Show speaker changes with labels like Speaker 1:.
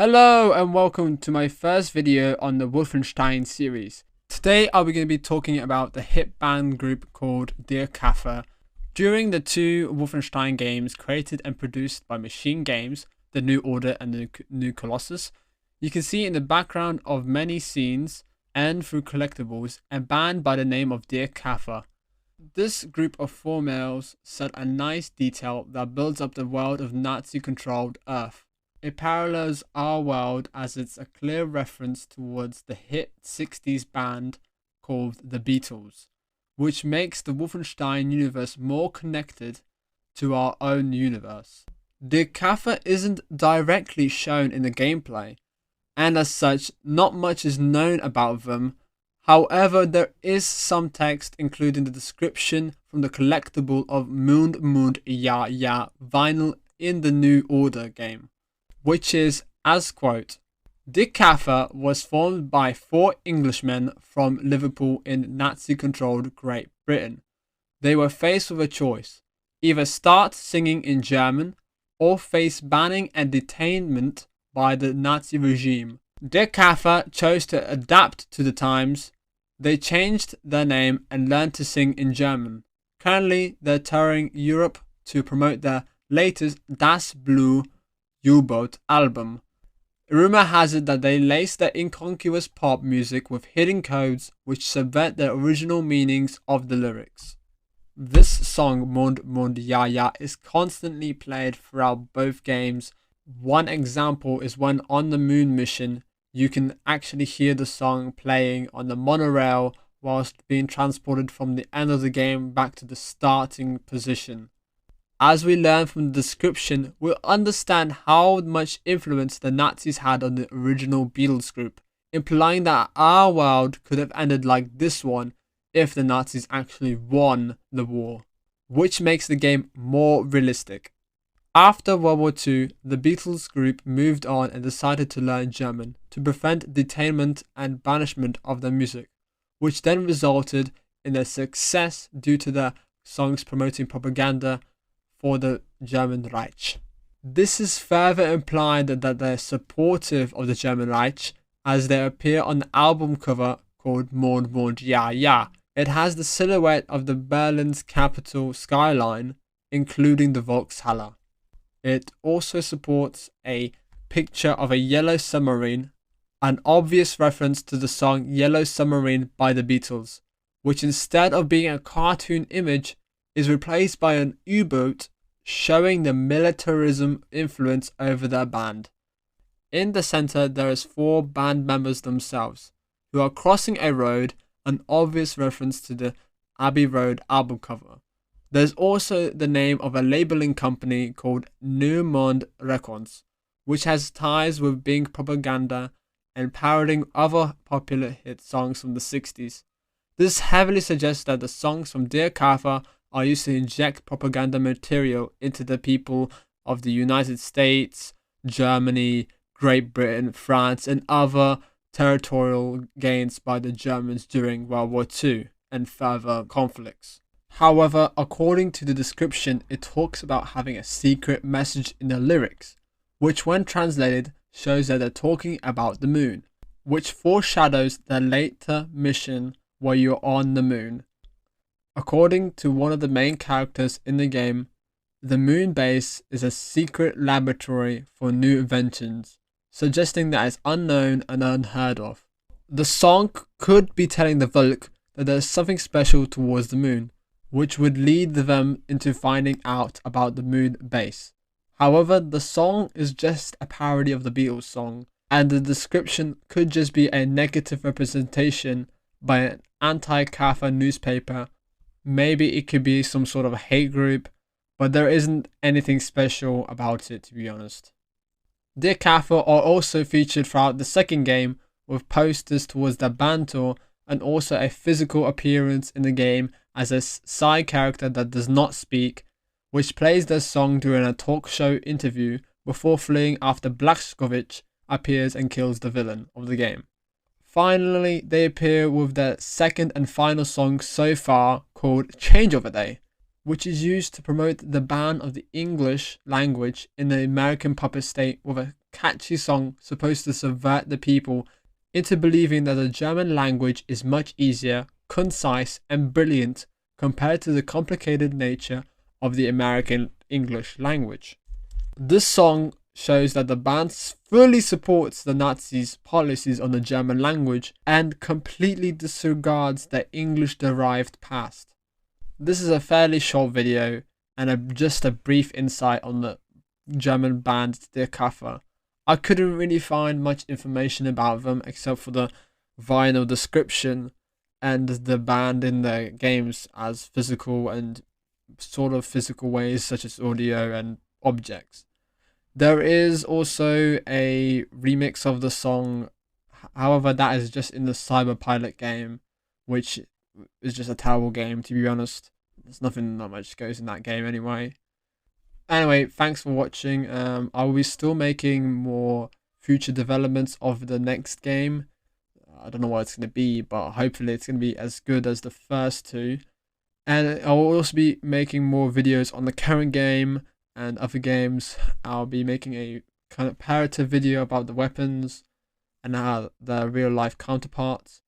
Speaker 1: Hello and welcome to my first video on the Wolfenstein series. Today I'll be going to be talking about the hit band group called Käfer. During the two Wolfenstein games created and produced by Machine Games, The New Order and The New Colossus, you can see in the background of many scenes and through collectibles a band by the name of Käfer. This group of four males set a nice detail that builds up the world of Nazi-controlled Earth. It parallels our world as it's a clear reference towards the hit 60s band called the Beatles, which makes the Wolfenstein universe more connected to our own universe. Käfer isn't directly shown in the gameplay, and as such, not much is known about them. However, there is some text, including the description from the collectible of Mund Ja Ja vinyl in the New Order game, which is, as quote, Käfer was formed by four Englishmen from Liverpool in Nazi-controlled Great Britain. They were faced with a choice, either start singing in German or face banning and detainment by the Nazi regime. Käfer chose to adapt to the times. They changed their name and learned to sing in German. Currently, they're touring Europe to promote their latest Das Blue U-Boat album. Rumor has it that they lace their inconspicuous pop music with hidden codes which subvert the original meanings of the lyrics. This song, Mund Ja Ja, is constantly played throughout both games. One example is when on the moon mission, you can actually hear the song playing on the monorail whilst being transported from the end of the game back to the starting position. As we learn from the description, we'll understand how much influence the Nazis had on the original Beatles group, implying that our world could have ended like this one if the Nazis actually won the war, which makes the game more realistic. After World War II, the Beatles group moved on and decided to learn German to prevent detainment and banishment of their music, which then resulted in their success due to their songs promoting propaganda for the German Reich. This is further implied that they're supportive of the German Reich as they appear on the album cover called Mund Ja Ja. It has the silhouette of the Berlin's capital skyline, including the Volkshalle. It also supports a picture of a yellow submarine, an obvious reference to the song Yellow Submarine by the Beatles, which instead of being a cartoon image is replaced by an U-boat, showing the militarism influence over their band. In the center, there is four band members themselves, who are crossing a road, an obvious reference to the Abbey Road album cover. There's also the name of a labeling company called New Monde Records, which has ties with being propaganda and parodying other popular hit songs from the 60s. This heavily suggests that the songs from Käfer are used to inject propaganda material into the people of the United States, Germany, Great Britain, France, and other territorial gains by the Germans during World War II and further conflicts. However, according to the description, it talks about having a secret message in the lyrics, which when translated shows that they're talking about the moon, which foreshadows their later mission where you're on the moon. According to one of the main characters in the game, the moon base is a secret laboratory for new inventions, suggesting that it's unknown and unheard of. The song could be telling the Volk that there's something special towards the moon, which would lead them into finding out about the moon base. However, the song is just a parody of the Beatles song, and the description could just be a negative representation by an anti-Käfer newspaper. Maybe it could be some sort of hate group, but there isn't anything special about it, to be honest. Käfer are also featured throughout the second game with posters towards their band tour and also a physical appearance in the game as a side character that does not speak, which plays their song during a talk show interview before fleeing after Blazkowicz appears and kills the villain of the game. Finally, they appear with their second and final song so far called Change of a Day, which is used to promote the ban of the English language in the American puppet state with a catchy song supposed to subvert the people into believing that the German language is much easier, concise, and brilliant compared to the complicated nature of the American English language. This song shows that the band fully supports the Nazis' policies on the German language and completely disregards their English-derived past. This is a fairly short video and just a brief insight on the German band Der Käfer. I couldn't really find much information about them except for the vinyl description and the band in the games as physical and sort of physical ways such as audio and objects. There is also a remix of the song, however that is just in the Cyberpilot game, which is just a terrible game to be honest. There's nothing that much goes in that game anyway. Anyway, thanks for watching. I will be still making more future developments of the next game. I don't know what it's going to be, but hopefully it's going to be as good as the first two. And I will also be making more videos on the current game and other games. I'll be making a kind of comparative video about the weapons and their real life counterparts.